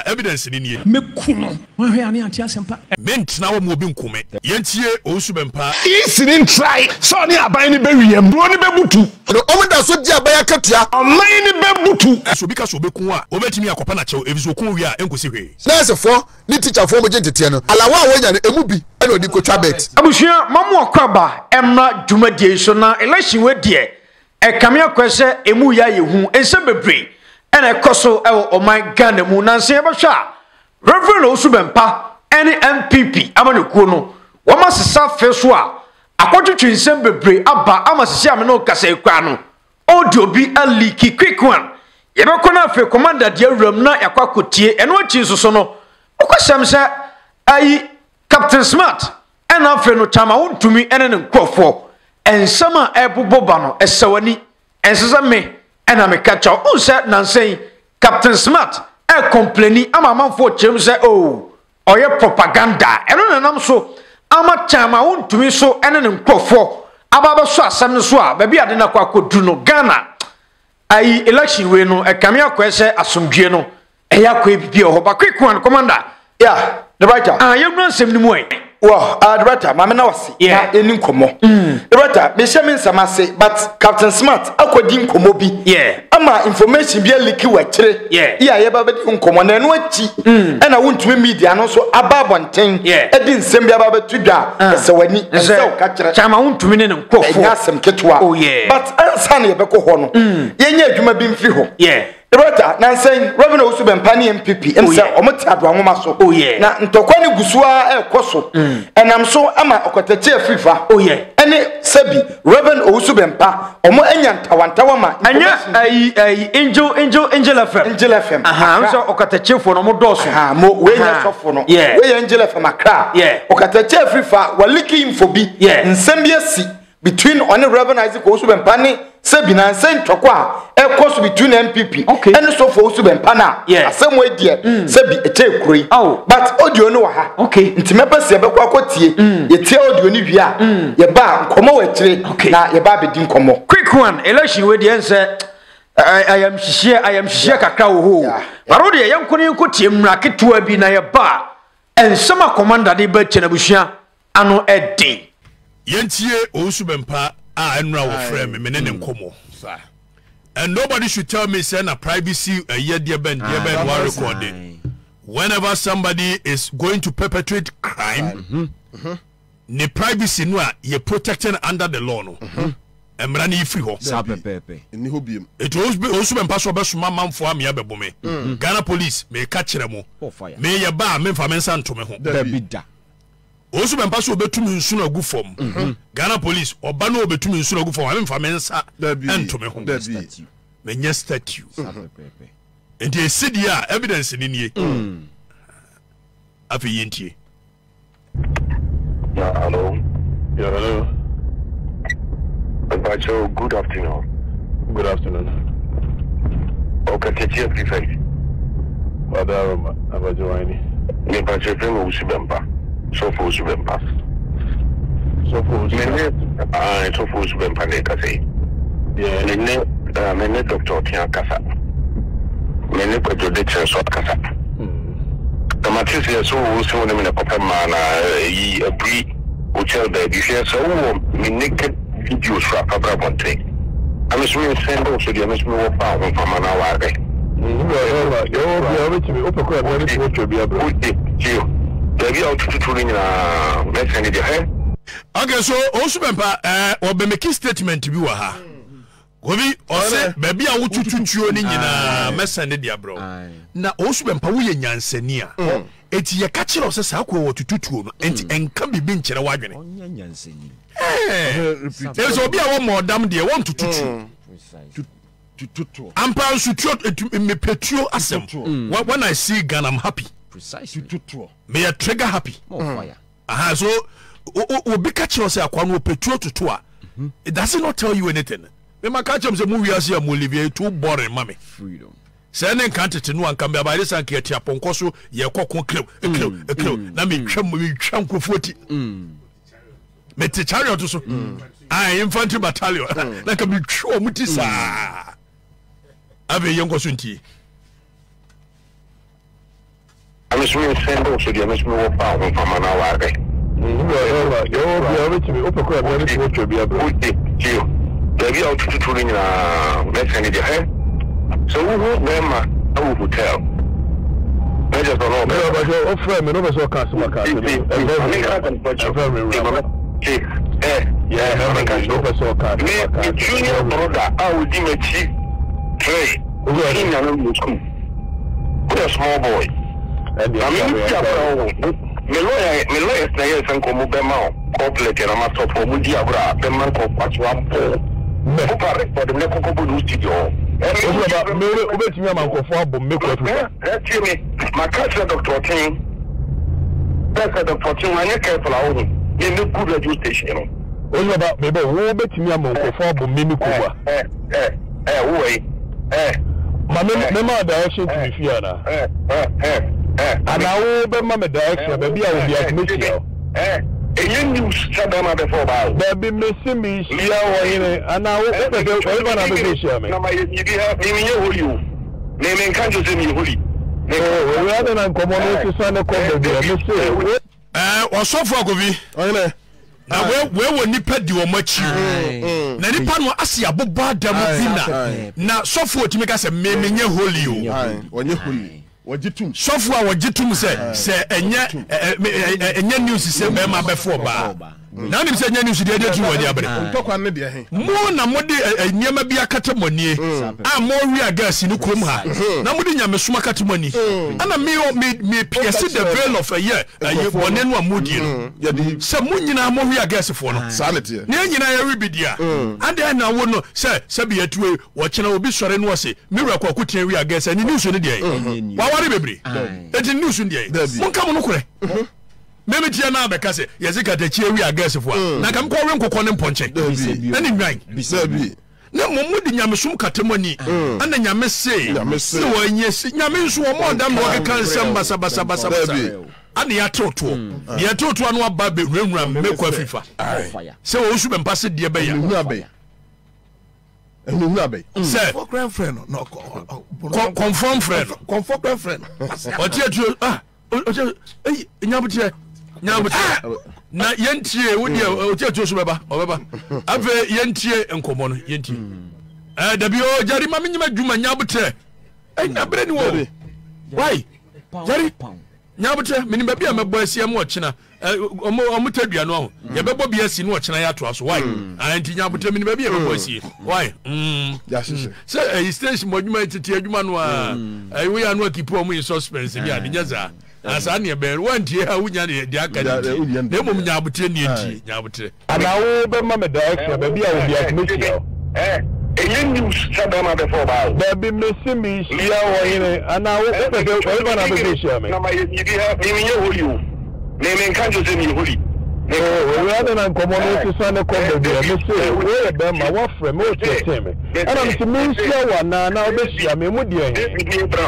evidence ni nie mekuno wa hwe ane antia sempa mentna wo mo bi nkume yentie Owusu Bempah isi ni try so ni aban ni bewiem bro ni bebutu o da so di aban akatua aman ni bebutu so bi ka so bekun a obetimi akopa na chew ebiso kun wi a enkosi hwe nurse for ni teacher for mo jentete no alawa a wonya no emu bi e no di ko twa bet abusua mamu akwaba emma dwumadie so na election we die e kamia kwese emu ya yehu ense bebre ene ekoso e o man Ghana mu nanse e behwa Reverend Owusu Bempah ene MPP amanekuo no woma sesa feso a akotwetwe nsem bebre aba amasisi ame no kasa ekwa no audio bi a leaky quick one yebeko na afi commander de awram na yakwakotie eno achi soso no okwasem se ayi Captain Smart ena afi no chama Wontumi ene ne nkofo ensama eboboba no esawani ensesa me ena me catch up unse nansen Captain Smart e complaini ama manfo chem se oh oye propaganda eno nanam so ama chama Wontumi so ene ne nkofo ababa so asam so a ba bia de na kwakodu no Ghana ai election we no e kamia kwese asomdwe no e yakwa bibi ho ba quick one commander yeah the writer yegran sem ni mu well the writer mama na wasi na eni nkomo the writer me shame nsamase but Captain Smart akodi nkomo bi ama information bi aliki wa kire iya ye ba bedi nkomo na eno achi e na Wontumi media no so ababonten edi nsem bi ababetu da esewani ese o ka kire chama Wontumi ne nkofo enya sem ketwa but ansa na ye beko ho no yenya adwuma bi mfi ho Rota na nsen Reverend Owusu Bempah ni MPP ense omoti ado anwoma so na ntokwa ni gusua ekoso enam so ama okotache afrifa ene sabi Reverend Owusu Bempah omo enya ntawantawa ma anya Angel FM aha so okotache fo no mo doso mo we nya sofo no we Angel FM akra okotache afrifa waliki info bi nsem bi asi between on Reverend Owusu Bempah ni sabi na nsen ntokwa ekoso between MPP and so for Owusu Bempah na asem we die sabi eche kuri but audio no wa ha nti mepese be kwa akotie ye tie audio ni wi a ye ba nkomo wa kire na ye ba bedi nkomo quick one election we die nse I am shishia kakra wo ho baro de ye nkoni nkotie mmra ketua bi na ye ba ensema commander de ba chena buhia ano eden yentie Owusu Bempah a enra wo frame me ne nkomo sa and nobody should tell me say na privacy a year dear ben one recording whenever somebody is going to perpetrate crime ne privacy no you protected under the law no emra na free ho ni ho biem it was Owusu Bempah so be suma manfo am ya bebo me Ghana police me ka kire mo me ye ba me fa me nsa ntome ho da Owusu Bempah so betumi nsu na gu fom Ghana police oba na obetumi nsu na gu fom amemfa mensa entome ho me nya statue and the city evidence ni nie afi yentie hello Bacho, good afternoon okay teacher prefect Madam Abajoani me Bacho from Owusu Bempah so for Owusu Bempah so for Owusu Bempah ne ka say me doctor Tian kasa me ne ko de chen so kasa the material so Owusu ne me ko ma na yi abri hotel there bi share so me naked videos fra abra bonte I'm so send also the I'm so wo pa ho pa na wa re yo which me open ko na ni to be abro Devi out to na message de he. Okay, so Owusu Bempah or be make statement bi wa ha. Gobi o se baby a wotututuo ni nyina message de abro. Na Owusu Bempah wo ye nyansani a. Eti ye ka kire o se sa ko wotututuo no enti enka bibi nkire wadwene. Onya nyansani. There's obi a wo modam de won tututu. Tututu. Ampa sutuo me petuo asem. When I see Ghana I'm happy. Precisely. Tututu. Me a trigger happy. Fire. Aha, so obi ka kire o se akwa no petuo tutu a. It does not tell you anything. Me ma ka kire se mu wiase am Olivier too boring mame. Freedom. Say na kan tete no an kan be ba san ke tia ponko so ye kokon klew na me twam nkrofoti me te chariot so infantry battalion na ka me twa muti sa abe yenko so nti me send also the Miss Mopa from an hour. You're to me, open court, to be able to be out to touring let's send it ahead. So who them a hotel? I just don't know. But you're offering me no so customer card. Yeah, junior brother, I will give a cheap tray. What a small boy. And my lawyer is and come over now. Corporate and a master for Mudiabra, the man called Patchwan Paul. For the Neco studio. My cousin, Dr. King, that's at the 14 1 year careful. In the good radio station. All about maybe who bet me a monk for Mimikuba. Mamma direction to Fiona. And I will be Mamma direction, maybe I will be admitted. A young news Sabama before there be missing me, and I will ever go over an application. You naming countries in your hoodie. Rather than come on to sign a call, or so for Govi. Na we nipa di o machi na nipa no ase aboba damina na sofo otimeka se memenye holy o onye holy wajitum sofo a wajitum se enye news se be ma before ba na nim se enye news de tu wani abre ntokwa ne de he mo na mode niema bia katemoni a mo wi agas ni krom ha na mode nyamesoma katemoni ana me pierce the veil of a year wone no amodi no se mo nyina mo wi agas fo no sanity ne nyina ya ribidia ade na wo no se bia tuwe wo kena obi sore no se mira kwa kutia wi agas ni news no de wa ware bebre eti news no de mo nka mo no kore meme tia na be kase yezika te chie wi agas fo na kam ko wen kokko ne mponche ani nwan bisabi na momudi nyamesum katemoni ana nyamese se wanyesi nyamensu wo mo dam wo kan sem basa ana ya toto no aba be hwehwura mekwa fifa se Owusu Bempah se de be ya se for friend no confirm friend confirm friend otie nyabutie na yentie wodi otie Owusu Bempah obeba ave yentie enkomo no yentie dabio jari ma menyima dwuma nyabutie abre ni wo why jari nyabutie menim ba bia mebo asia mo okina omutadua no ye bebo bia si no okina ya to aso why anti nyabutie menim ba bia mebo asia why say station modwuma tete adwuma no a we anu akipo mu in suspense bia de nyaza asa ne be wantie ha wunya de aka ne mom nyabutie ne enti nyabutie ana wo be ma me direction ba bia wo bia committee a news Sabama before there be missing me and I will ever go over an application. You naming countries in your hoodie. Rather than come on to sign a contract, where them my wife remote me. And I'm to me slow one now this year.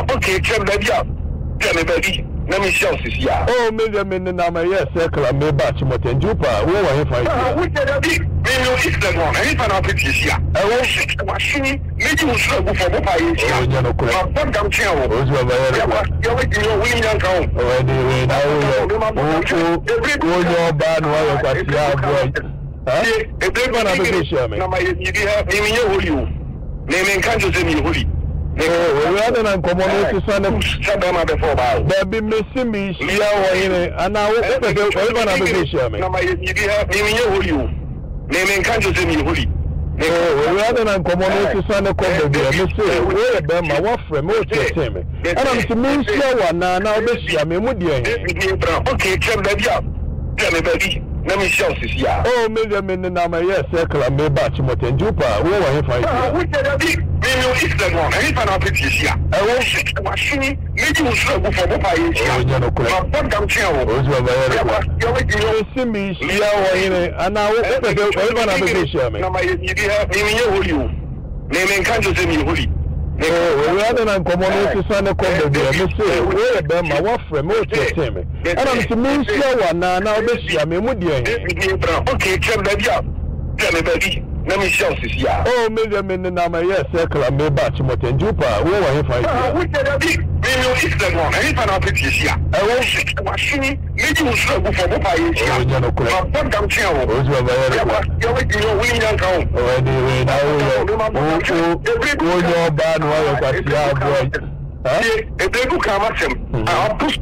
Okay, tell me, baby. Let me show this year. Oh, maybe I'm a yes, circle and maybe Batchmot Jupa. Where are you fighting? We tell you, maybe it's the one. I need an application. I will ship the machine. Maybe we'll struggle for the pie. But I'm channel. You're waiting your winning account. Your bad naming countries in your hoodie. Rather than come on to sign Sabama before there be missing me and I will ever go over an application. You naming countries in your hoodie. Rather than come on to sign a contract, where them my wife remote me. And I'm to me slow one now this year. Okay, tell me, baby. Let me show this year. Oh, maybe I'm a yes, circle and maybe Batchmot Jupa. Where are you fighting? We tell you, maybe it's the one. I need an application. I will ship the machine. Maybe we'll struggle for the pie. But I'm channel. You're waiting your see me and I will ever go over an application. You naming countries in your hoodie. Rather than come on to sign a contract, where them my wife remote me. And I'm to me slow one now this year. Okay, tell me, baby. let me show you here. Oh, maybe na my yes circle and me batch moten jupa. Who are you fighting? We said that we will eat the one. Any fan of it is here. I will shit machine. Maybe we should go for Papa here. Oh, you know, correct. But come here. Oh, you are winning and count. Oh, anyway, now your band while you got if they do come at him, I'll push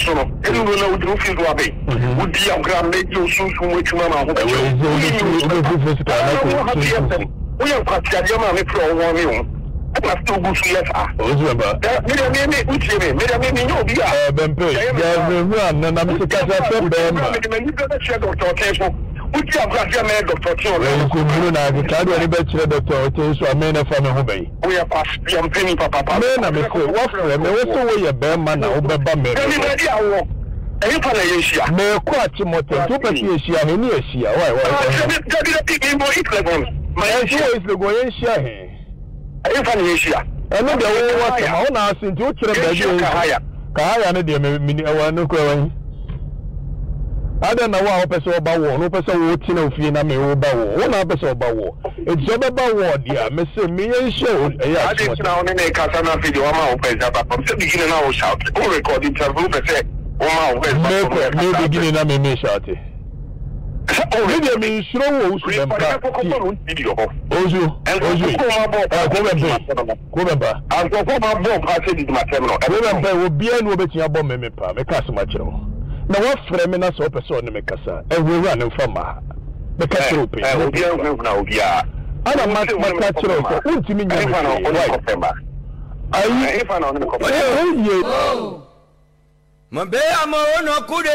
no, anyone know the roof is wabi. Would be a grand make you soon from which man we have got Yamani for 1 million. I must still go to let her. Which you mean, you'll be a Bempah. And I'm to catch up them. You got a check of Dr. Would you have got your man, Dr. Children? I can't really bet you, Dr. So I may not find a hobby. We are past young penny, Papa. Man, I'm a what for him? What's the way a bear man or Bamba? Anybody I walk. Are you for Asia? May quite motor, 2 Asia, and Asia. Why? My idea is the going share. Are you for Asia? I know the way I want to ask you to Kaya, and the mini hour. I don't know what person about war, no person would know if you know me about war. One person about war. It's job about war, dear. Mr. Me and show. I didn't know any Casana video. I'm out from the beginning. I was shouting. All recording to group and say, oh, no beginning. I'm in shouting. Oh, really? I mean, show Owusu Bempah. Owusu, Bempah. I'll go for my bomb. I said it my terminal. Bempah will be an obedient bomb. Me customer. Now what frame na so person no mekasa e we run from ma mekasa open e obi na obi a ana maka chiro ko untimi nya me ayi fa na no ko mabe amoro no kude.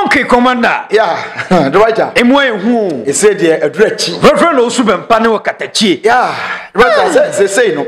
Okay, Commander. Yeah, the writer. Who? He said, a dretchy. Reverend Owusu Bempah no katachi. Yeah, writer say no.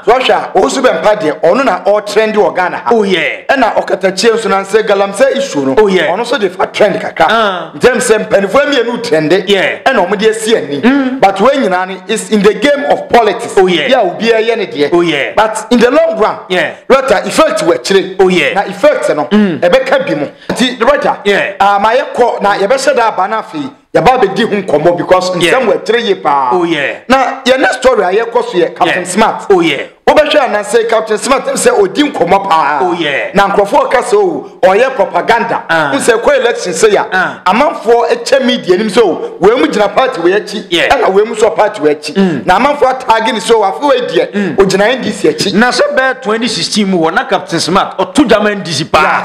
Russia, Owusu Bempah, Onuna or trendy or Ghana. Oh, yeah. And now Okatachi, so I say Galamse issue. Oh, yeah. And also the fat trend kaka. Them same penny new trend. Yeah. And Omedia CNE. But when you is in the game of politics. Oh, yeah. Yeah, will be a yenny. Oh, yeah. But in the long run, yeah. Writer, effect to actually. Oh, yeah. Now, effects, no. A better bimo. The writer, yeah. My echo now, you better that banafi. You better be him come because in some way 3 years. Oh yeah. Now your next story, I echo here, Captain Smart. Oh yeah. Obesha and say Captain Smart him say Odim come up. Oh yeah. Now Crawford Castle or your propaganda. Who say co election say ya. A man for a media him so we mu jina party we echi. Yeah. And we mu so party we echi. Now man for tagging so afu we die. O jina NDC echi. Na se be 2016 mu na Captain Smart or 2 German NDC pa. Yeah.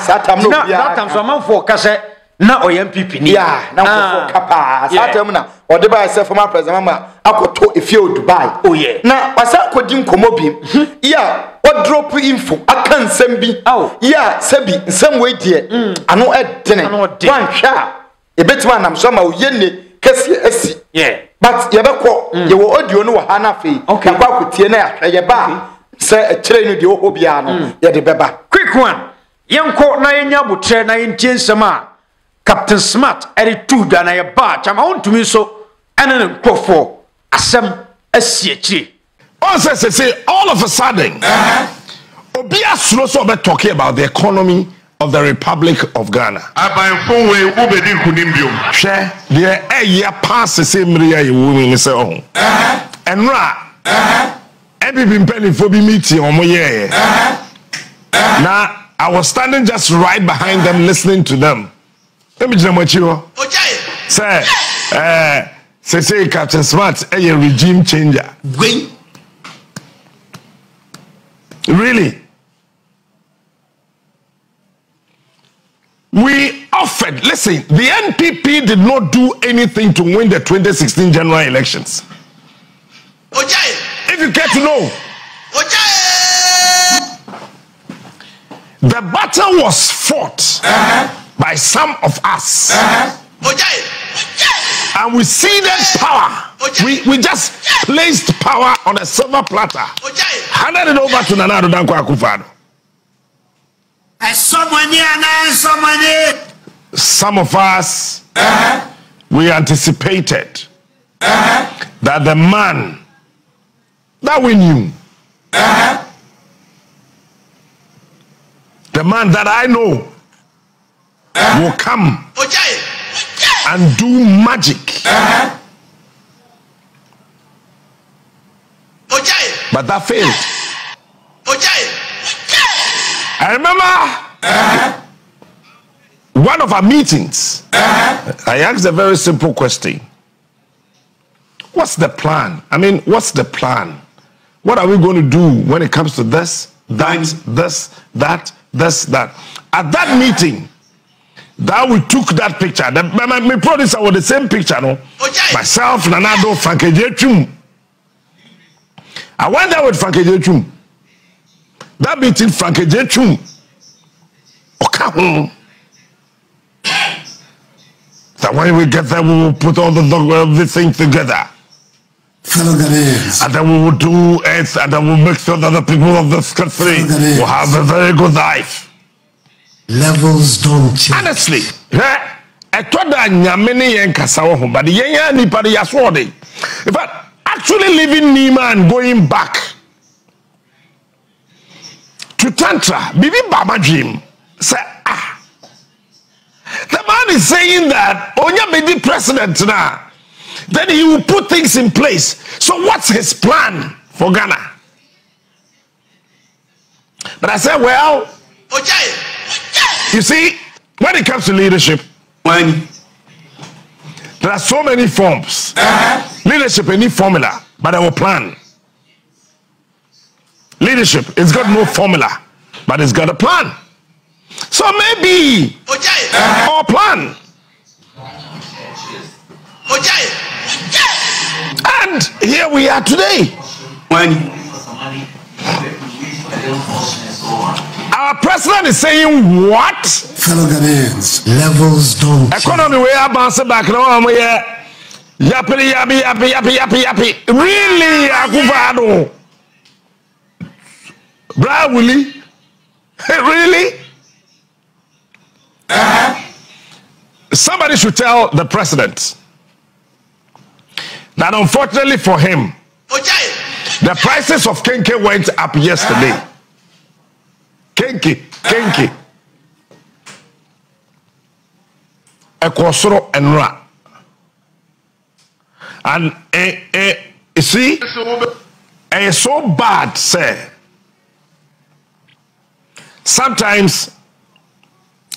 That time so man for kase. Na OMPP ni ya na for kapa satem na ode ba se former president mama akoto efio Dubai. Oh yeah. Na wasa kodi nkomo bi ya o drop info akan nsem bi ya sebi nsem we die ano edene wan hwa e betima nam so ma oyene kesi esi. Yeah. But ye beko ye wo audio no ha na fe ya kwa kotie na ya ye ba se e kire no de o bia no ye de beba. Quick one. Yenko na yenya butre na yentie nsema Captain Smart, every 2 dana ya ba chama Wontumi so enen nkofo asem asiechi. Say all of a sudden obi asuro so be talking about the economy of the Republic of Ghana. Abanfo we wo be di nkunim biom. Hwe de eya pass se mria ye wo mi se oh. Enra ebi mpelifo bi meeting omo ye. Now I was standing just right behind them listening to them. Let me just say Captain Smart, a regime changer. Really? We offered, listen, the NPP did not do anything to win the 2016 general elections. If you care to know, the battle was fought by some of us. And we ceded power. We just placed power on a silver platter. Handed it over to Nana Addo Dankwa Akufo-Addo. Some of us, we anticipated that the man that we knew, the man that I know, will come and do magic but that failed. I remember one of our meetings. I asked a very simple question. What's the plan? I mean, what's the plan? What are we going to do when it comes to this, that, this, that, this, that? At that meeting, that we took that picture. My producer was the same picture, no? Myself, Nanado, Frank Ejechum. I went there with Frank Ejechum. That meeting, Frank Ejechum. Okay. So when we get there, we will put all everything together. Fellow Ghanaians. And then we will do it, and then we'll make sure that the people of this country will have a very good life. Levels don't change. Honestly, I thought that Nyamini and Kasawa, but the Yenya Nipadi Yaswadi. In fact, actually leaving Nima and going back to Tantra, Bibi Baba Jim said, the man is saying that Onya be the president now. Then he will put things in place. So what's his plan for Ghana? But I said, well, you see, when it comes to leadership, there are so many forms. Leadership, any formula, but our plan. Leadership, it's got no formula, but it's got a plan. So maybe our plan. And here we are today. Our president is saying what? Fellow Ghanaians, levels don't change. Economy we are bouncing back now. Yappy. Really, Akufado? Bra Willie? Really? Somebody should tell the president that unfortunately for him, the prices of Kenke went up yesterday. Kenke. Ekosoro and Ra. And you see, it's so bad, sir. Sometimes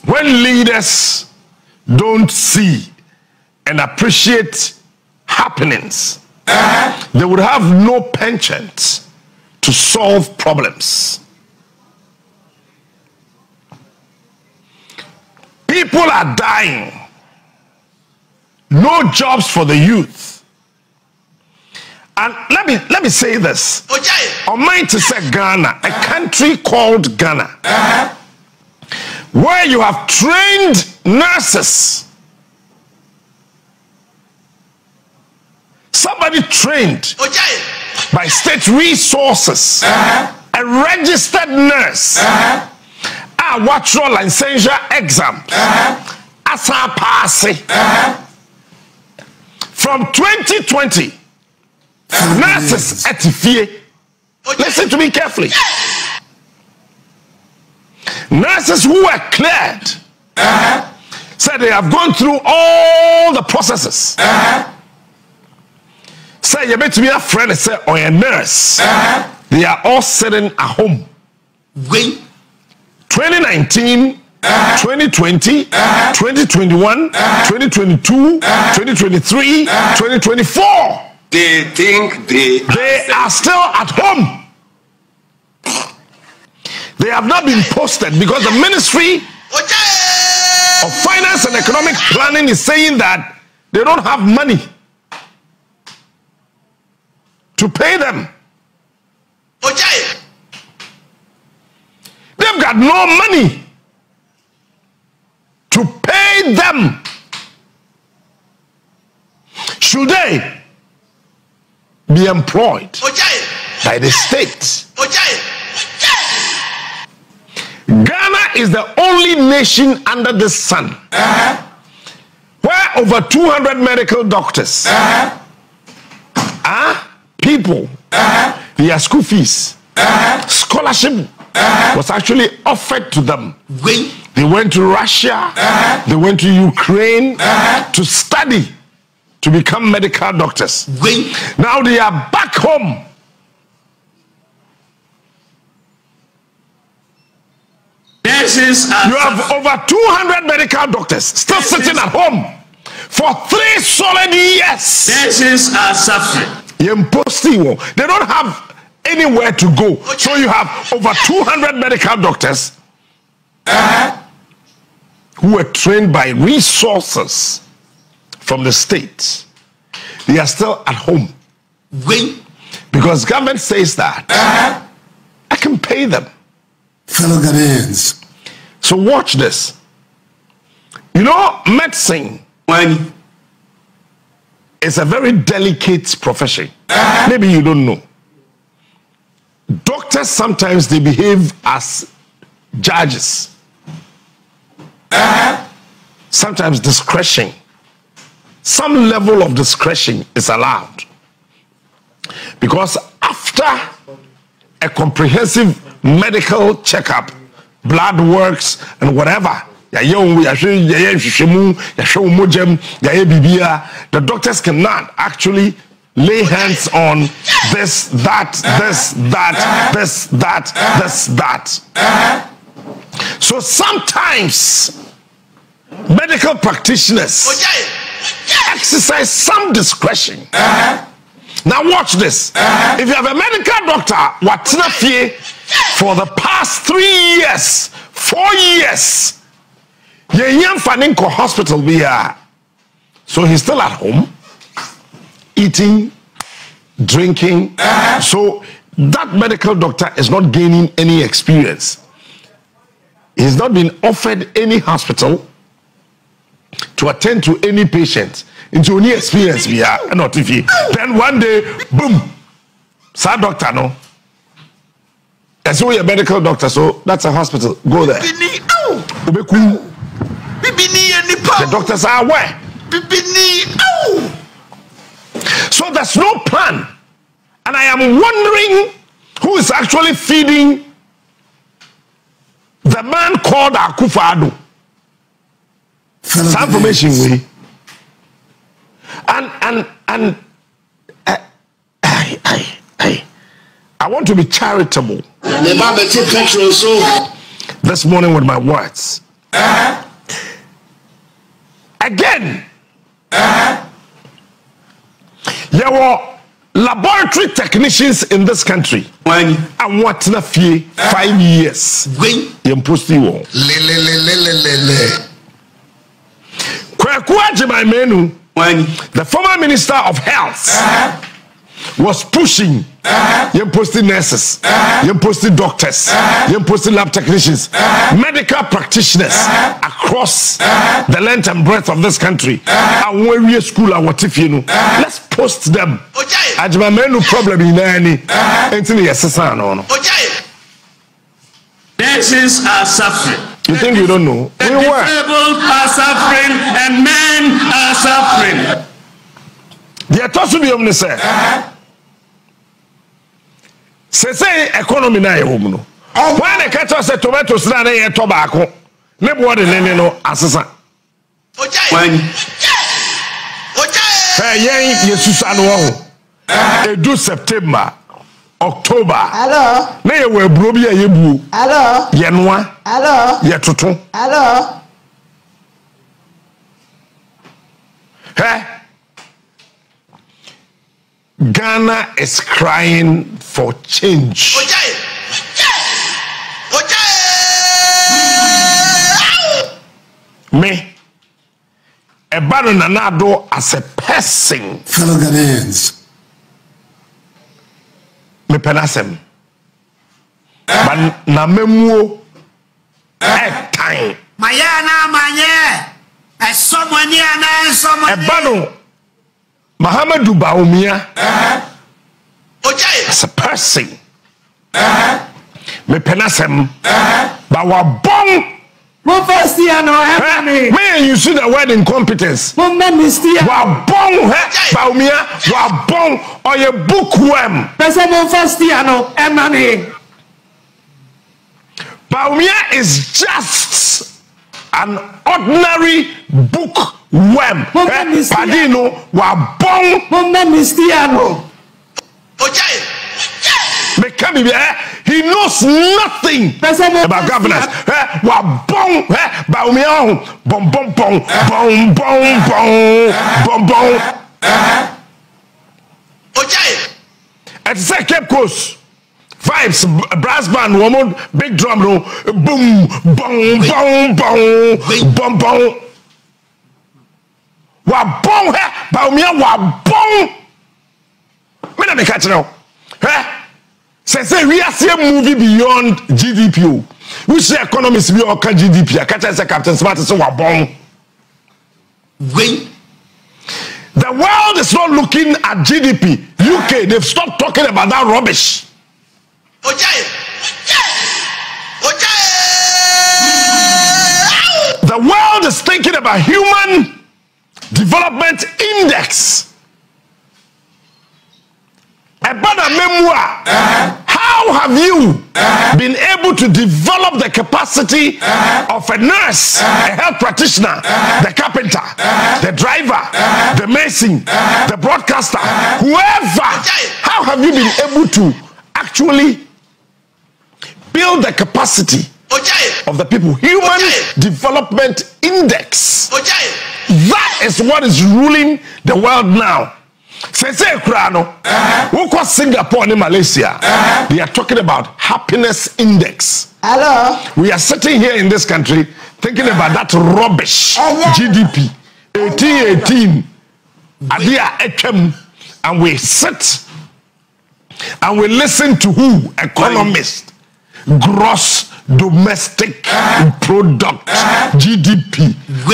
when leaders don't see and appreciate happenings, they would have no penchant to solve problems. People are dying. No jobs for the youth. And let me say this. On mine to say Ghana, a country called Ghana, where you have trained nurses. Somebody trained by state resources, a registered nurse, what's your licensure exam, asa pass. From 2020, nurses at FIE. Listen to me carefully. Nurses who were cleared said they have gone through all the processes. Say you bet me a friend say or a nurse. They are all sitting at home. 2019, 2020, 2021, 2022, 2023, 2024. They think they are still at home. They have not been posted because the Ministry of Finance and Economic Planning is saying that they don't have money to pay them. They've got no money to pay them. Should they be employed by the state? Ghana is the only nation under the sun where over 200 medical doctors, people, their school fees, scholarship was actually offered to them. They went to Russia, they went to Ukraine to study to become medical doctors. Now they are back home You have over 200 medical doctors still sitting at home for 3 solid years. Patients are suffering. They don't have anywhere to go. So you have over 200 medical doctors who were trained by resources from the state. They are still at home. Because government says that I can pay them. Fellow Ghanaians. So watch this. You know, medicine is a very delicate profession. Maybe you don't know. Doctors sometimes they behave as judges. Sometimes discretion. Some level of discretion is allowed. Because after a comprehensive medical checkup, blood works and whatever, the doctors cannot actually lay hands on this, that. So sometimes medical practitioners exercise some discretion. Now watch this. If you have a medical doctor for the past 3 years, 4 years, hospital so he's still at home eating, drinking. So that medical doctor is not gaining any experience. He's not been offered any hospital to attend to any patient into any experience we are not if you then one day boom sir doctor no and so you're a medical doctor, so that's a hospital, go there. The doctors are aware. So there's no plan, and I am wondering who is actually feeding the man called Akufo-Addo. Some information we and I want to be charitable this morning with my words. Again, there were laboratory technicians in this country. And what na 5 years. The former Minister of Health was pushing posting nurses, posting doctors, posting lab technicians, medical practitioners across the length and breadth of this country. And when we school, let's post them. No problem in any. Nations are suffering. You think you don't know? The disabled are suffering and men are suffering. They are talking to me, sir. Say economy na ye home no. When the catch say tomatoes na ye tobacco, ne bo de nene no asesa. When yen Jesus anu ho. Edu September, October. Hello. Na ye we bro bi ye buo. Hello. Ye noa. Hello. Ye toto. Hello. Hey. Ghana is crying for change. Me, a baron Nanado as a person. Fellow Ghanaians. Me penasem. But na memuo time. Mayana manye. A someone a baron. Muhammadu Bawumia as a person, me penasem, but wa bong. May you see the word incompetence. Wa bong, Bawumia, wa bong, or your bookworm. Bawumia is just an ordinary bookworm. Padino wa bong. He knows nothing about governance. Wa bong, ba umi ahun, bong bong bong, bong bong bong, bong bong. It's a Cape Coast vibes, brass band, woman, big drum roll, boom, bong bong bong, bong bong. Wa bong, ba umi ahun, wa bong. Me na me catch now. Say we are seeing movie beyond GDP. Which the economists be or can GDP? I catch say Captain Smart is so bomb. The world is not looking at GDP. UK, they've stopped talking about that rubbish. The world is thinking about human development index. About a memoir. How have you been able to develop the capacity of a nurse, a health practitioner, the carpenter, the driver, the mason, the broadcaster, whoever? How have you been able to actually build the capacity of the people? Human Development Index. That is what is ruling the world now. Say Krano, who Singapore and Malaysia, they are talking about happiness index. Hello. We are sitting here in this country thinking about that rubbish GDP 1818 and we sit and we listen to who? Economists. Gross domestic product GDP.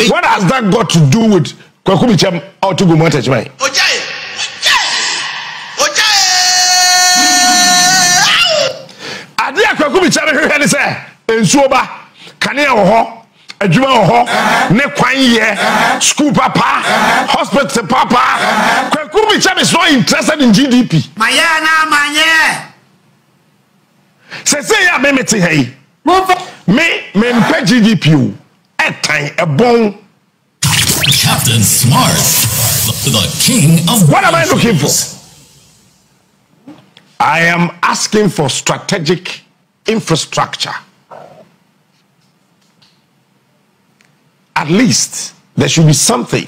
What has that got to do with Kwakubicham out to go montage? Adia Kwakubicham here say ensuoba kanea ho adwuma ho ne kwan ye school papa hospital papa Kwakubicham is not interested in GDP. Manye. Say ya me meti hey. Me mpe GDP etan ebon. Captain Smart, the king of what am I looking for? I am asking for strategic infrastructure. At least there should be something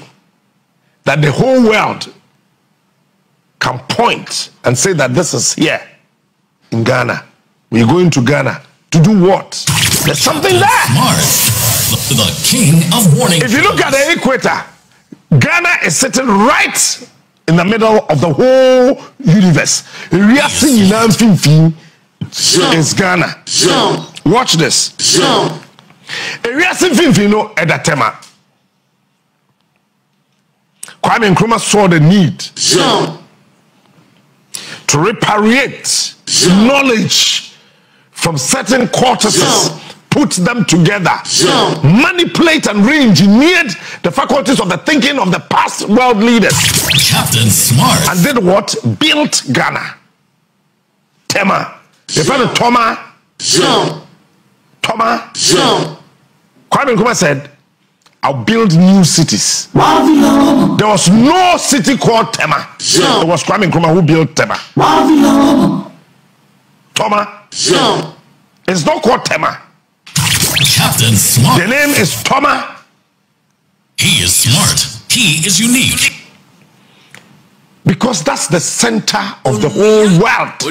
that the whole world can point and say that this is here in Ghana. We're going to Ghana to do what? There's something there. Smart, the king of warning. If you look at the equator, Ghana is sitting right in the middle of the whole universe. Is Ghana. Watch this. Kwame Nkrumah saw the need to repatriate knowledge from certain cortices, put them together, manipulate and re-engineered the faculties of the thinking of the past world leaders. Captain Smart. And did what? Built Ghana. Tema. They found a Toma. Kwame Nkrumah said, I'll build new cities. There was no city called Tema. It was Kwame Nkrumah who built Tema. Toma. It's not called Tema. Captain Smart. The name is Toma. He is smart. He is unique. Because that's the center of the whole world.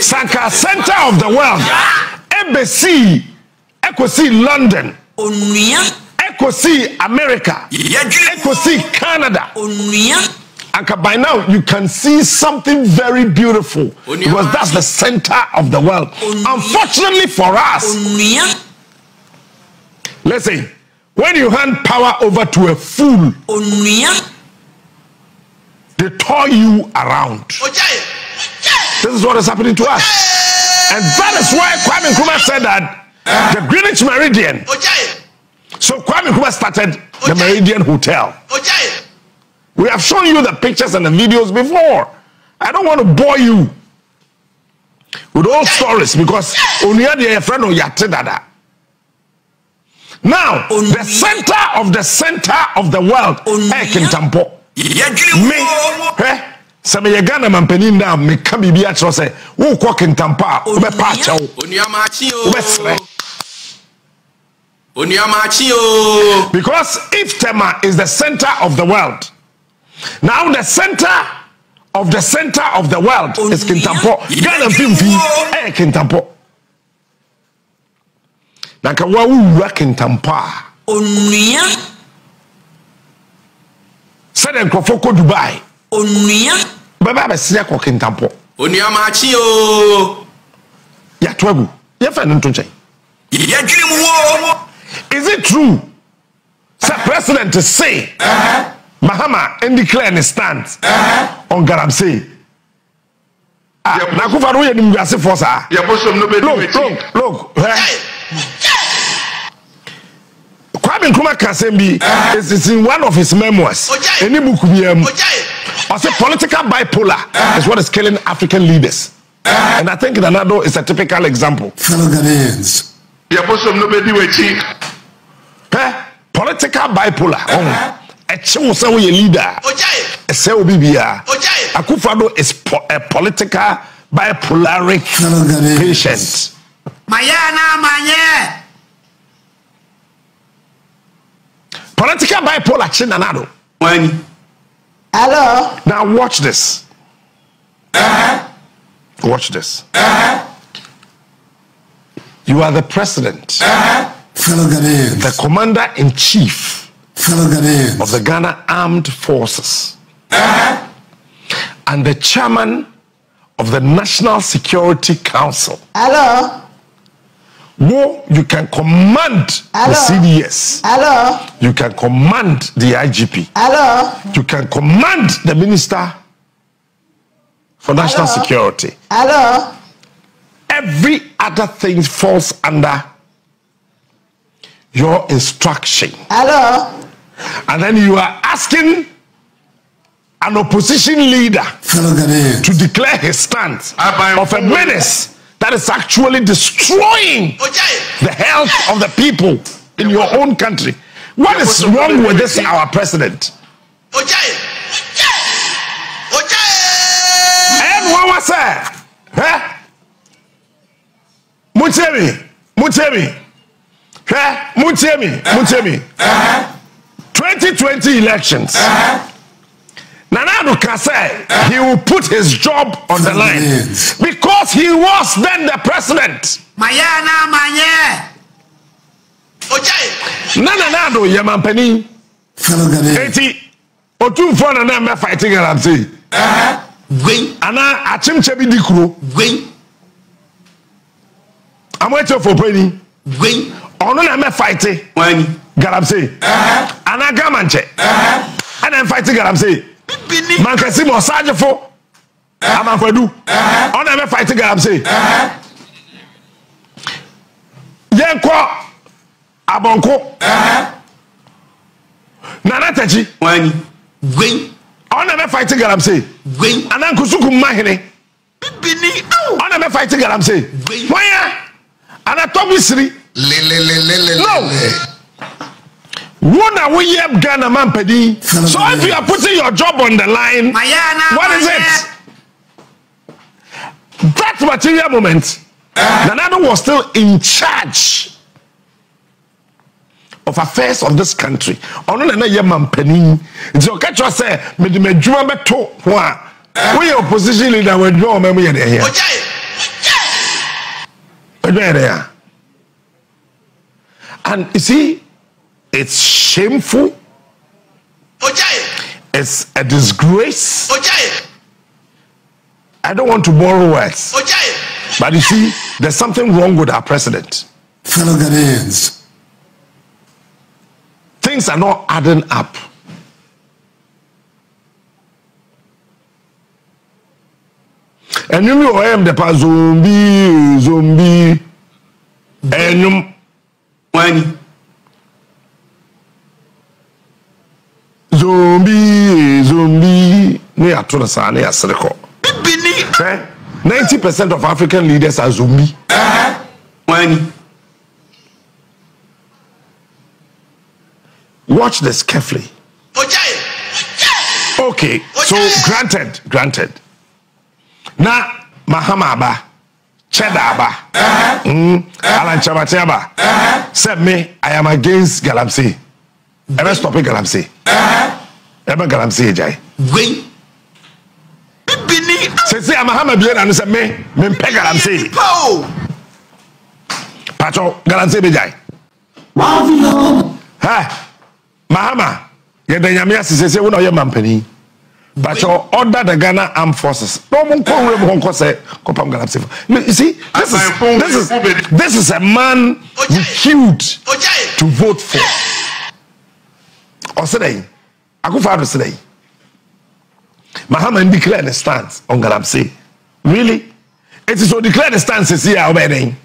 Sanka, center of the world. Embassy, Ecosi London, Ecosi America, Ecosi Canada. And by now you can see something very beautiful because that's the center of the world. Unfortunately for us, listen, when you hand power over to a fool, they tow you around. This is what is happening to us. And that is why Kwame Nkrumah said that the Greenwich Meridian. So Kwame Nkrumah started the Meridian Hotel. We have shown you the pictures and the videos before. I don't want to bore you with old stories because only a friend of Yatidada. Now, the center of the world, Some ye Ghana mampeni na me ka bibi a tro say wo kwa kentampa wo be pa acha wo because if Tema is the center of the world, now the center of the world is Kintampo. Ghana Pimfi Kintampo. Naka wa wu Kintampa. Said nkrofo ko Dubai. Baba be sia ko Kintampo. Ya twagu. Ya fa nto nchen. Is it true? Sir President to say Mahama and declare his stance on Galamsey. Nakufa no ye nim wiase force ah. Look. Kwame Nkrumah Kasembi is in one of his memoirs. Any book I say political bipolar is what is killing African leaders. And I think Nanado is a typical example. Fellow Ghanaians. Political bipolar. A chosen leader. A cell BBA. Akufado is a political bipolaric patient. Political bipolar chinanado. Hello. Now watch this. Watch this. You are the president. Fellow Ghanaians. The commander-in-chief. Fellow Ghanaians. Of the Ghana Armed Forces. And the chairman of the National Security Council. Hello. No, you can command the CDS. Hello. You can command the IGP. Hello. You can command the Minister for National Security. Hello. Every other thing falls under your instruction. Hello. And then you are asking an opposition leader to declare his stance of a menace that is actually destroying the health of the people in your own country. What is wrong with this, our president? And what was that? Mutemi. 2020 elections. Nanado can say he will put his job on the line because he was then the president. Nanado Yamampani. Otu for na me fighting Galamsey. Ana achimchebi dikuro. I'm waiting for penny. Ono na me fighting Galamsey. Ana gamanche. And I'm fighting Galamsey. Mankasi mo sajefo. Amankwadu. Ono me fighting Galamsey. Yenko abonko. Nana tachi. Ono me fighting Galamsey. Ana nkusuku mahene. Ono me fighting Galamsey. Why? And I told me, no. Wona we have Ghana man pedi. So if you are putting your job on the line, what is it? That material moment, Nanado was still in charge of affairs of this country. Ono na ye man pedi. It's okay to say, me dwuma beto ho a. We opposition leader we dwuma me here here. And you see, it's shameful. It's a disgrace. I don't want to borrow words. But you see, there's something wrong with our president. Fellow Ghanaians. Things are not adding up. And you know I am the zombie. And zombie. Ne atona sa ne asreko. 90% of African leaders are zombie. Watch this carefully. Okay. Okay, so granted. Na Mahama ba, Cheddar ba, Alan Chamate ba. Said me, I am against Galamsey. Ever stop it Galamsey? Ever Galamsey jai? Wait. Say I'm Mahama bien and say me peg Galamsey. Pacho Galamsey be jai. Ha, Mahama. Yet the Yamia says, "We know your mampany." But you order the Ghana Armed Forces. No one can say, "Kopam Galamsey." You see, this is a man we killed to vote for. Or today, Akufo-Addo today, Mahama declared a stance on Galamsey. Really, it is to declare the stance is here obeying.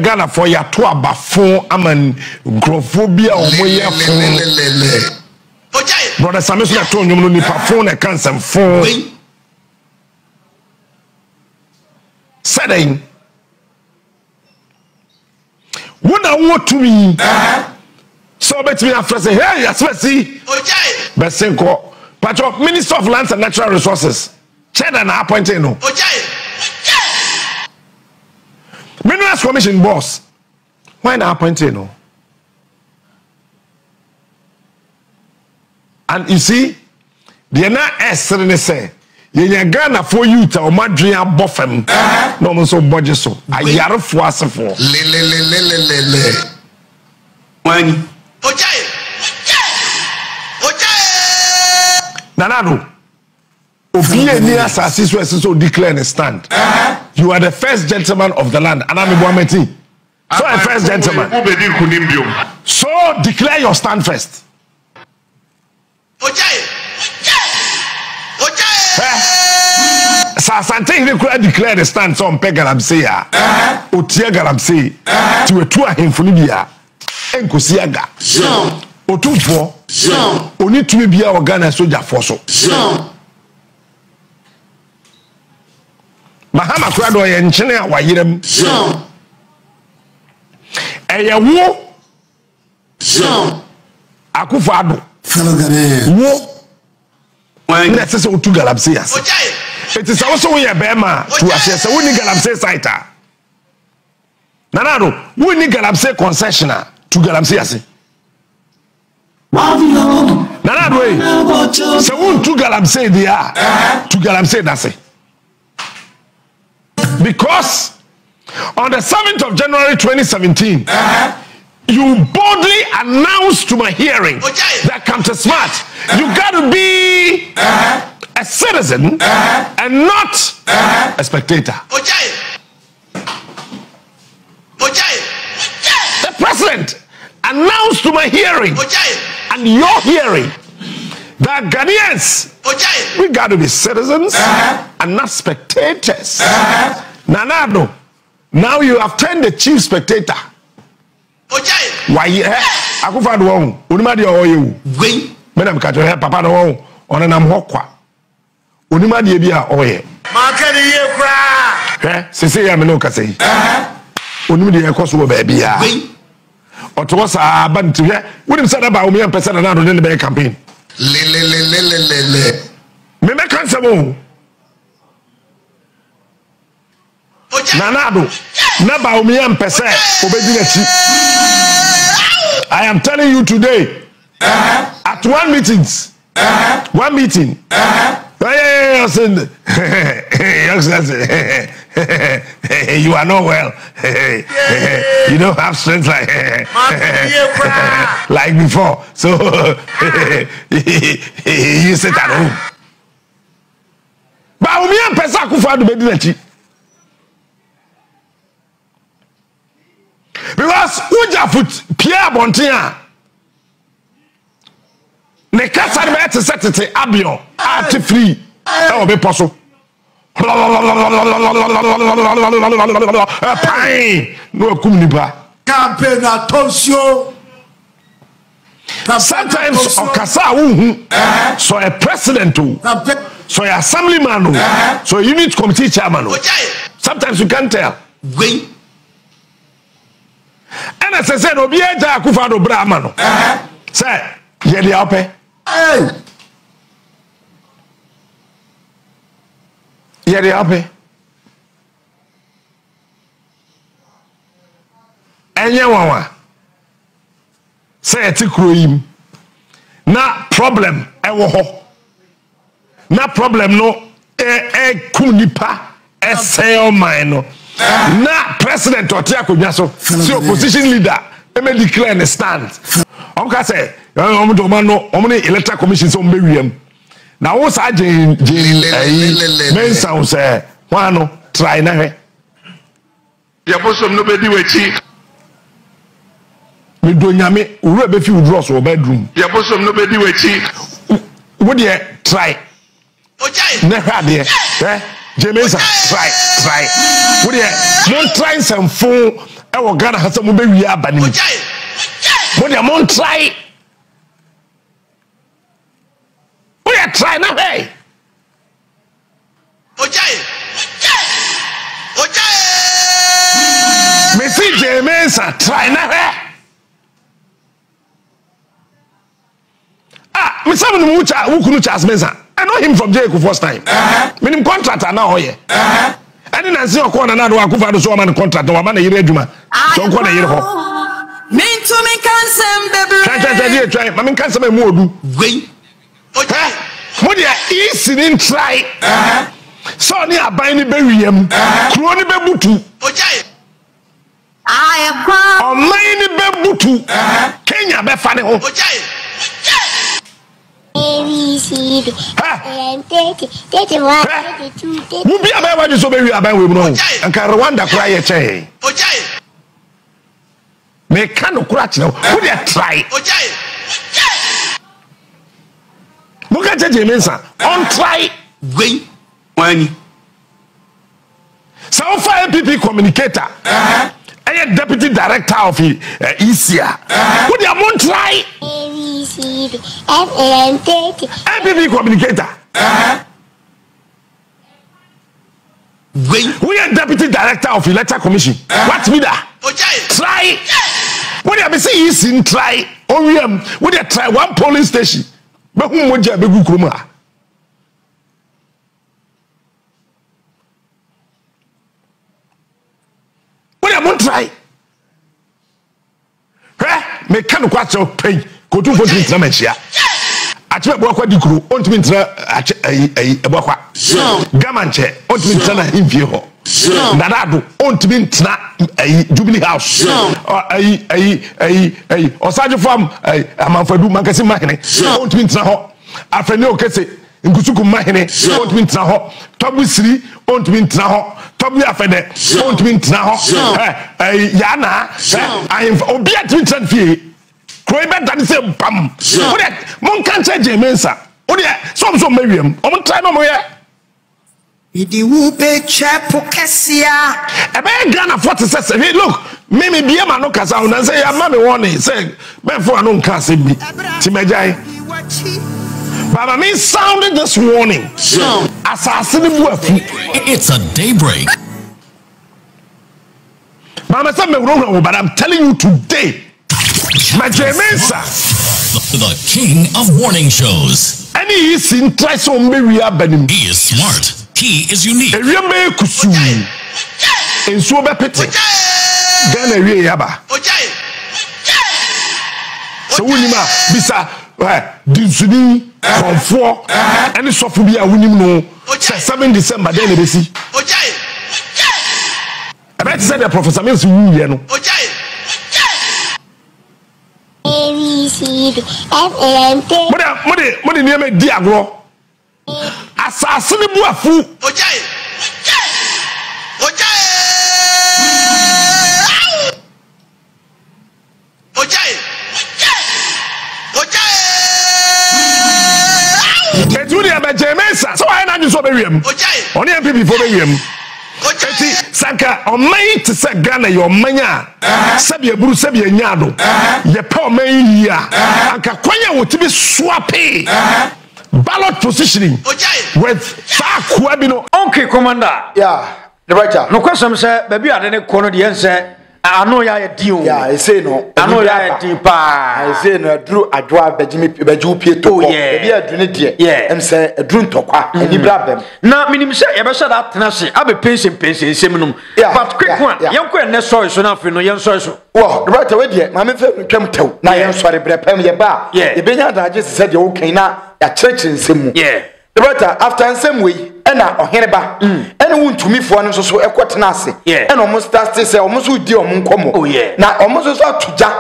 Ghana for ya to abafo aman grophobia omoya phone brother Samuel na to nyum no nipa phone e cancel phone saying wona Wontumi so bet me after say hey yaswesi besenko patro Minister of Lands and Natural Resources Cheddar na appointed no Minerals Commission boss. Why not appointed no? And you see, the na essere say, ye Ghana for you to o madria bofem. No man so budget so. Ayare fo asefo. Le. Wani. Ojaye. Nanado. Obiye ni asasi so declare a stand. You are the first gentleman of the land. Anami Boameti. So a first gentleman. So declare your stand first. Sasante he could declare the stand so on Galamsey Otia Galamsey to a tour him for Libya. Enkosiaga. Otufo. Oni to be our Ghana soldier force. Mahama Krado ye nchene a wayirem. Eye wo. Akufo-Addo. Fellow Ghanaians. Wo. Let's say Otu Galamsey as. It is also we bema to assess we ni Galamsey site. Nanado, we ni Galamsey concessioner to Galamsey as. Nanado we. Se we to Galamsey dia to Galamsey dase. Because on the 7th of January 2017, you boldly announced to my hearing that Captain Smart, you got to be a citizen and not a spectator. The president announced to my hearing and your hearing that Ghanaians, we got to be citizens and not spectators. Nanado, now you have turned the chief spectator. Why? Akufo-Addo, unimadi oyewu. Madam Kato, papa no on an amhokwa. Unimadi ebia oye. Makani ye kra. Sisi ya meno kase. Unimadi ekoso baby ya. Oto sa bantu he. Wonim say ba omi empesa na no ne be campaign. Le. Me cancel mo. Nanado, neba omiya mpese obedi nachi. I am telling you today, at one meeting, you are not well. You don't have strength like before. So you sit at home. Ba omiya mpese Akufo-Addo obedi nachi. Because Uja foot Pierre Bontia ne kasa be to set it abion art free e obe poso pain no kum nipa campaign attention. Sometimes okasa wu so a president so a assemblyman so a unit committee chairman sometimes you can't tell. And as I said, Obi Eja Akufo-Addo Brahmano. Say, Ye de ape. Hey. Ye de ape. Enye wawa. Say eti kuro yim. Na problem ewo ho. Na problem no kum nipa sell mine no. Na president oti akodwa so. Si opposition leader me declare the stand. Ka say omo do ma no omo ni electoral commission so mbe wiem. Na wo sa gen men sound say one no try na hwe. Ya bosom no be di wechi. Me do nyame uru be fi withdraw so bedroom. Ya bosom no be di wechi. Wo de try. Ojai. Na hwa de Jamesa try. Wo de mon try some phone e wo Ghana ha se mo be wi abani. Ojai. Wo de mon try. Wo de try na hey. Ojai. Ojai. Me see Jamesa try na hey. Me say me no who kunu Charles Mensah. I know him from Jericho first time. Me nim contractor na hoye. Ani na se okọ na do akufa do so man contractor wa man na yire adwuma. So okọ na yire ho. Wontumi kansem bebre. Try. Ma me kansem e mu odu. Gwen. Ojai. Mo dia easy nin try. So ni aban ni be wiem. Kuro ni be butu. Ojai. Ayekwa. Oman ni be butu. Kenya be fa ne ho. Ojai. ABCD. Mu bi aban wa so be wi aban we mu no. Anka Rwanda kura ye che. Ojai. Me kan kura che. Who dey try? Ojai. Mo ka che Mensa on try gwen wani. So far MPP communicator. Deputy director of ECA. Who dey mon try? ABCD. MPP communicator. We are deputy director of electoral commission. What me da? Try. When you see is in try. When you try one polling station. But who moja be gu kroma? When you won't try. Me can quite so pay. Go to vote in Tramentia. Ati bo kwa dikuru ontimi ntra ebokwa gamanche ontimi ntra na himfie ho nadado ontimi ntra Jubilee House osaje fam amanfadu mankasi mahene ontimi ntra ho afrani okese nkusuku mahene ontimi ntra ho tobu siri ontimi ntra ho tobu afede ontimi ntra ho yana obi atimi ntra fie Kroibe than say bam. Mon can't say Mensa. Some medium. On try no more. Idi wupe chepo kesia. A man Ghana 46. Hey, look, maybe be a man no casa and say, Mammy warning, say, before I don't cast me. Timajai. But me sounded this warning. Assassin. It's a daybreak. Mama said, but I'm telling you today. Mensa, the king of warning shows. And he is in Trisom Maria Benim. He is smart. He is unique. A real man kusu. In so bepete. Ghana re yaba. So unima bisa dinsuni konfo any sofu bia wunim no 7 December then be si. I bet say the professor Mills wu ye no. ABCD Mode niam di agro asase ne buafu ojai etu dia be Mensa so I na so be wiem oni MPP for be wiem eti sanka omai te se Ghana yo manya sabe buru sabe nyado ye pa omai ya anka kwanya wotibi swape ballot positioning with Sakwa Bino. Okay, commander. Yeah, the writer. No question, sir. Baby, I didn't call the answer. ano ya din ya ese no ano ya din pa ese no aduru adwa beju pieto e bia aduru ne de em se aduru ntokwa ani brabem na minim se ye be sha da tena se abe pension seminum but quick one yenko ene sorry so na afi no yen sorry so wo right we de ma me fe twam tew na yen sorry brepem ye ba e benya daje se de wo kan na ya church nsemu right after nsem we ena oheneba ena wontumi fo no so ekotena ase ena omo start say omo so di omo nkomo na omo so atuja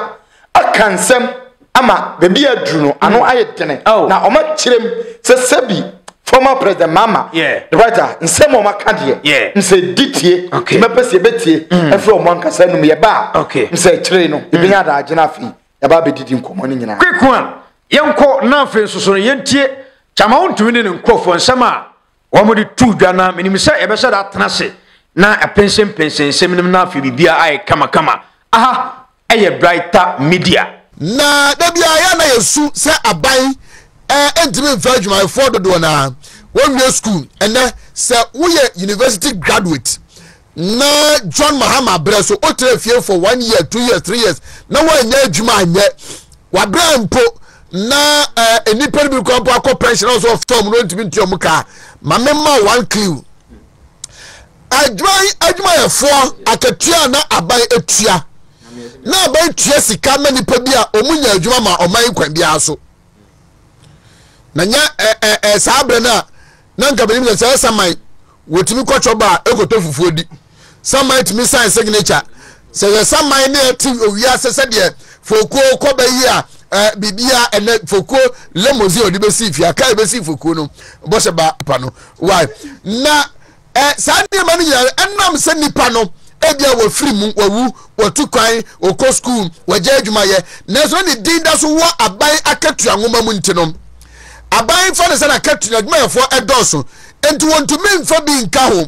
akansem ama bebi aduru no ano ayetene na omo kirem se sebi former president mama right nsem omo kade nse ditie mepese betie efre omo ankasa num ye ba nse kire no ebenya da agena afi ya ba bedidi nkomo ni nyina quick one yenko na afi so yentie chama wontumi ne nkrofo nsema wamudi tu dwana minimisa ebesa da tenase na pension seminum na afi bibia ai kama aha eye brighter media na dabia ya na yesu se aban entimi mfadwuma for dodo na one school ene se woye university graduate na John Mahama Breso otrefie for 1 year 2 years 3 years na wanya adwuma anye wa brampo na enipa bi kwampo akọ pension also form no ntimi ntiom ka ma memma one clue adwuma yefo akatua na aban etua na aban tua sika ma nipa bi a omunya adwuma ma oman kwan bi aso na nya sabre na nka benim se samai wotimi kwachoba ekoto fufuo di samai timi sign signature se samai na ti owia se de foko ko ba yi a bibia ene foko lemozi odi be si fia kai be si foko no bo se ba pa no why na sande manu ya enam se nipa no ebia wo free mu wawu wotu kwan oko school waje adwuma ye na so ni dinda so wo aban akatua ngoma mu ntino aban fa ne se na katua adwuma ye fo edoso enti wontumi mfa bi nka ho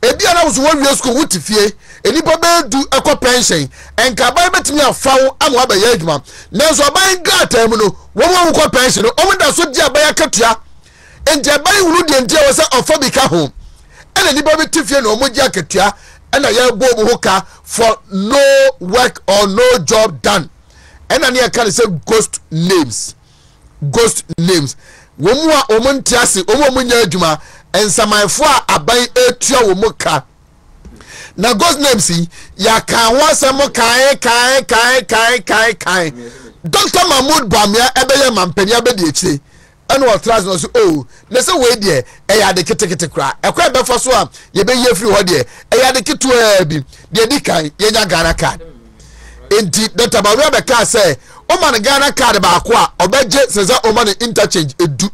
ebia na so wo school wutifie enipa be du ekọ pension enka ban betimi afawo amwa ba ye adwuma nanso ban gata mu no wo ko pension o da so dia ban akatua enti ban wuru de ntia wo se ofa bi ka ho ena nipa betifie no mo dia akatua ena ye bo ho ka for no work or no job done ena ne ka say ghost names wo mu a o mo ntiase o mo nya adwuma ensamanfo a aban etua wo mo ka na God's name see ya kan wasem kai Dr. Mahmoud Bamia ebeye mampani abedi echi ene o trust no so oh na se we de e ya de ketekete kra ekwa be fo so a ye be ye free ho de e ya de ketu bi de di kan ye nya Ghana card enti Dr. Bamia be ka say o man Ghana card ba ko a obeje seza o man interchange edu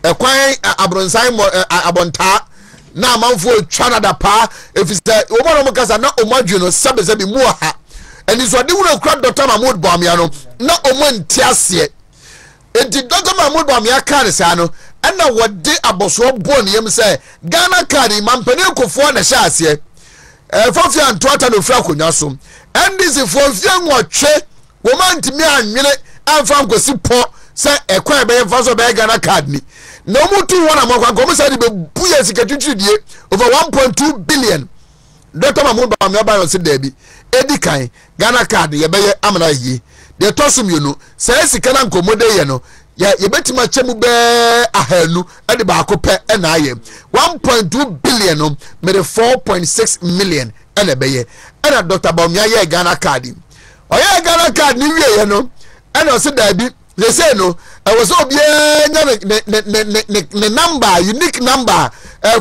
ekwan abronsan abonta na amanfo twana da pa efise omo no kasa na omadwe no sabeze bi mu ha eni so de wura kura Dr. Mahmoud Bamia no na omo ntiase enti Dr. Mahmoud Bamia kan sa no na wode aboso bo ne yem se Ghana card mampane kofo na sha ase fofia antoata no fra konya so ndisi fofia nwotwe wo mantimi anwene amfa nkosi po se ekwan be yemfa so be Ghana card ni no mutu wona makwa ko say be buye sika twitwidie over 1.2 billion Dr. Mahmoud Bamia ba yo se dabi edikan Ghana card ye be ye amana yi de tosum you no say sika na nkomode ye no ye betima chemu be ahanu e de ba akopɛ e na aye 1.2 billion no me 4.6 million e na be ye e na Dr. Bamia ye Ghana card o ye Ghana card ni wie ye no e na se dabi they say no I was obi ne number unique number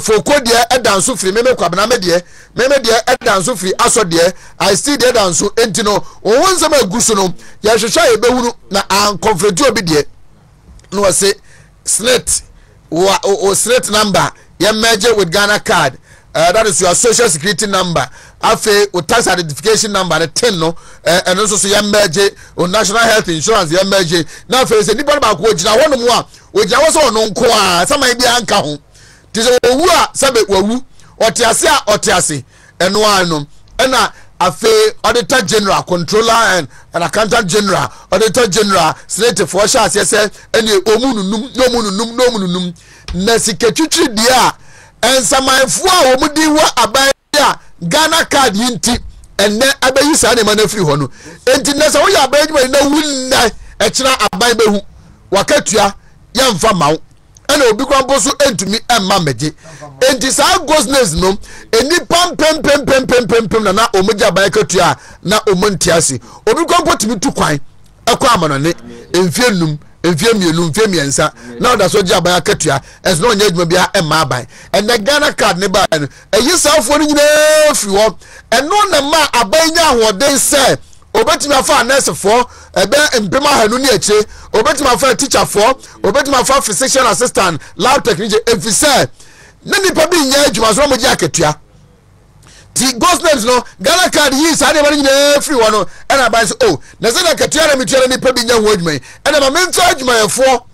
for code there e danso free me kwabena me de e danso free aso de I still there danso enti no won nsem aguso no ya hwehwa e bewunu na unconfront obi de no say slate o slate number ya merge with Ghana card that is your social security number afi o tax identification number 10 no and also so ya merge o national health insurance ya merge na afi se nipa ba ko gina wono mu a o gina wo so no nko a sama bi anka ho ti se owu a sabe wawu otiase eno anu na afi auditor general controller and accountant general auditor general senate for sha se ene omununum na siketwitwi dia ensamanfo a omudi wa aban a Ghana card yinti enne abayi sa ne ma na free ho no enti na sa wo ya abayi ma na wunna e kira aban behu wakatua ya mfa mawo ena obi kwampo so entumi emma meje enti sa gosness no eni pam na omoja aban katua na omontiase obi kwampo timi tu kwan akwa amanone emfienum emfiemienu emfiemiensa na oda so aban akatua es no nya adwuma bia emma aban ena Ghana card ne ba no eyi safo no nyina fi ho eno na ma aban nya ahoden se obetimi afa nurse for ebe mpema hanu ni eche obetimi afa teacher for obetimi afa physician assistant lab technician efise na nipa bi nya adwuma so mo ji akatua ti gosness no Ghana card yi sa de ba nyina free one no and aban so oh na se na akatua na metua nipa bi nya ho adwuma and ma mento adwuma ye for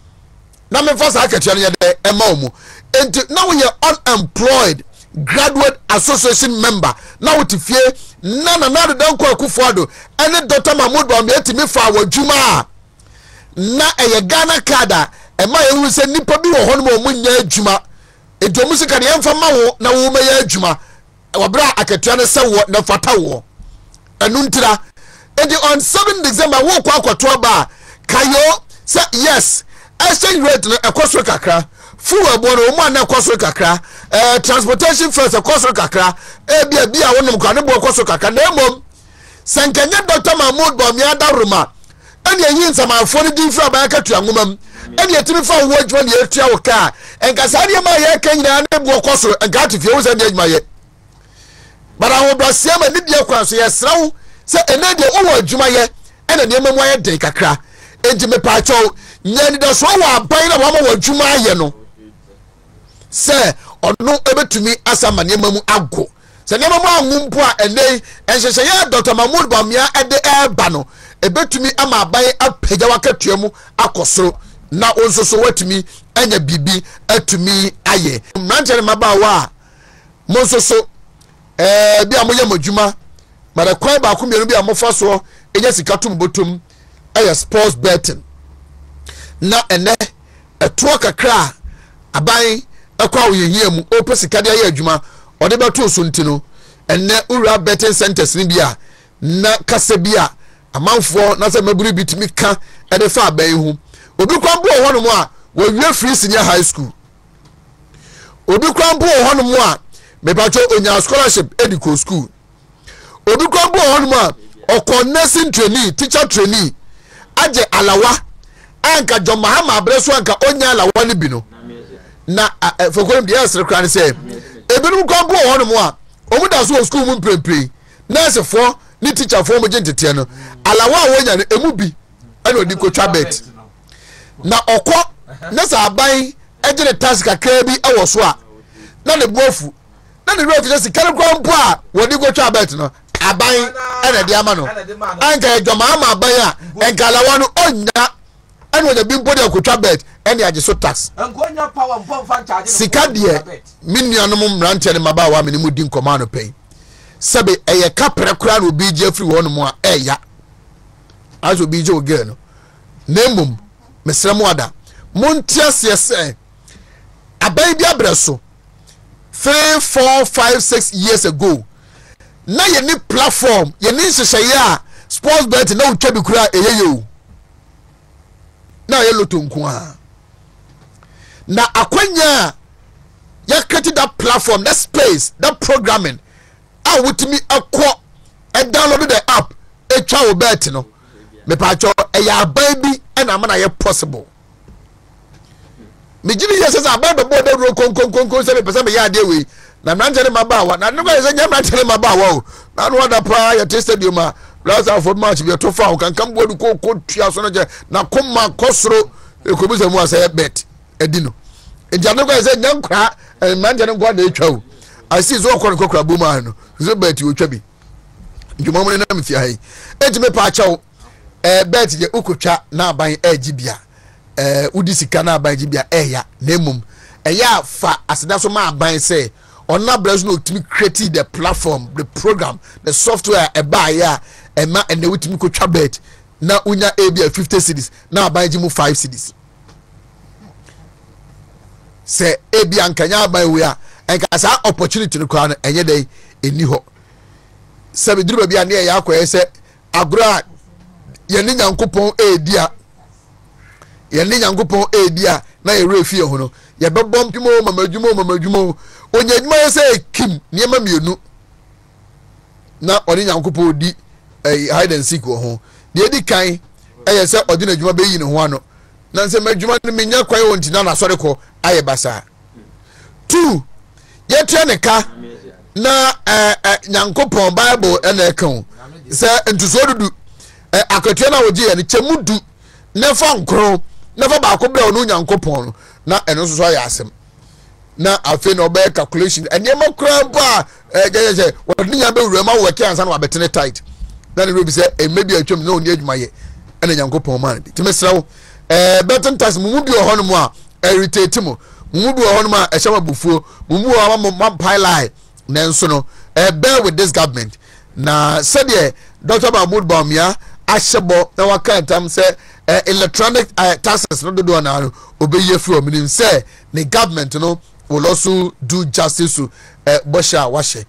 na me fa sa akatua nya de e ma omu enti na we unemployed graduate association member na wotifie na dan kwa kufuado ene Dr. Mahmoud Bawumia etimi fa wadwuma na eye Ghana card e ma yehu se nipa bi wo ho no mo nya adwuma edomu sika ne yemfa ma wo na wo meya adwuma wabra akatua ne se wo na fata wo enu ntira edi on 7 December wo kwa akwato ba kayo say yes exchange rate no ekoso kakra fuel ebono o ma na ekoso kakra transportation fares ekoso kakra bia wonum kwa ne bo ekoso kakra na emom senkenya Dr. Mahmoud Bawumia daruma eni eyin samafo ne din fra ba katua ngomam eni etimi fa wo adwuma ne etua wo ka enka sade ma ye kan nyina ne bo ekoso enka atifie wo se ne adwuma ye bara wo brasia ma ne dia kwa so ye srawo se ene de wo adwuma ye ene ne mamu aye den kakra enti me pa cho nyani da so wa ban na wa ma wadwuma aye no se ono ebetumi asama ne mamu ago se ne mamu angumpo a ene enhyehyɛ ya Dr. Mahmoud Bawumia ede eba no ebetumi ama aban apagya wakatua mu akosoro na onsoso watumi anya bibi atumi aye mranche ne mabawa monsoso bi amoye madwuma mara kwan ba ko mienu bi amofa so enya sikatum botom aya sports betting na ene eto kakra aban akwa oyehia mu opesika de aye adwuma ode beto so ntino ene ura betting centers ni bia na kase bia amanfo na se maburu bitimi ka ede fa aban hu obi kwambo hono mu a wo wie free senior high school obi kwambo hono mu a mepacho onya scholarship edico school obi kwambo hono mu a oko nursing trainee teacher trainee aje alawa anka John Mahama abreso anka onya alawa ni bi no na fokorim dia sere kran se ebinum kwambo hono mu a omuda so school mu prepare nurse for ni teacher for mo gentete no alawa wonya no emu bi ana odi ko twabet na okọ na sa aban ejere task kakra bi ewo so a na ne boafu na ne road just kare kwampo a wodi go twabet no aban ana di ama no anka ejoma ama aban a enka alawa no onya ana wonya bi mpodi akotwa bet ene age so tax enkonya power mpomfa charge sika de minnuanom mrante ne mabawa me ne mudi nkoma no pay sebe eye kapre kura no bi je free wono mu a eya aso bi je oge no nemum mesremu ada montiase se abai bi abreso 3 4 5 6 years ago na ye ni platform ye ni hyehyeye a sports bet na utwa bi kura eyeye na ye loto nko a na akwanya ya create that platform, that space, that programming a wutimi akọ e download the app e twa wo bet no me pa cho e ya baby e na ma na ye possible me gini yes as abai be board ro kon se me pesa me ya de we na mranje ne mabawa na nugo ye nya mranje ne mabawa o na no da pa ya stadium a last for match be to fa o kan kan board ko tua so no je na koma kosoro e ko bi se mu asa bet edino e jano ko ye nya nkra mranje ne ngwa na etwa o asi zo okọ kokra buma no zo bet o twa bi ndwuma mo na mfia hai ejime pa achaw bet je ukotwa na aban agibia udi sika na aban agibia eya na emum eya fa aseda so ma aban say ona brazo no timi create the platform, the program, the software e ba ya e ma ene wutimi kotwa bet na unya abia 50 cedis na aban agimu 5 cedis se ebia nkanya aban we a enka sa opportunity no kwa no enye dey eni ho se biduru ba bia ne ya akwa se agora ye ne nyankopon edia ye ne nyankopon edia na ye refie ho no ye bebɔ mpimo mamadwumo onye adwuma ye se kim niema mienu na ɔne nyankopon di hide and seek ho de di kan ɛyɛ sɛ ɔde n'adwuma bɛyi ne ho ano na nsɛ madwuma no menya kwan wɔ ntina na asɔre kɔ ayɛ basa 2 yɛtua ne ka na nyankopɔn bible ɛna ɛka ho sɛ ntuso dudu akatua na wɔgye yɛ no kyɛmu du na fa nkoro na fa baako brɛ ɔno nyankopɔn no na ɛno nso so ayɛ asɛm na afei na ɔbɛyɛ calculation nneɛma koraa mpo a gyɛgyɛ wɔde nya bɛwura ma wɔkɛ ansa na wabɛtene tight na ne rebi sɛ ɛmɛbi atwam na ɔni adwuma yɛ ɛna nyankopɔn ma no de tumi srɛ wo bɛten tas mu bi wɔ hɔ no mu a irritate mu bi wɔ hɔ no mu a ɛhyɛ ma bufuo mu bi wɔ hɔ ma pile nanso no bear with this government na sɛdeɛ Dr. Mahmoud Bawumia ahyɛ bɔ na waka ntam sɛ electronic taxes no dodoɔ na no obɛyɛ firi ɔmo nim sɛ ne government no will also do justice to bɔhyɛ a wahyɛ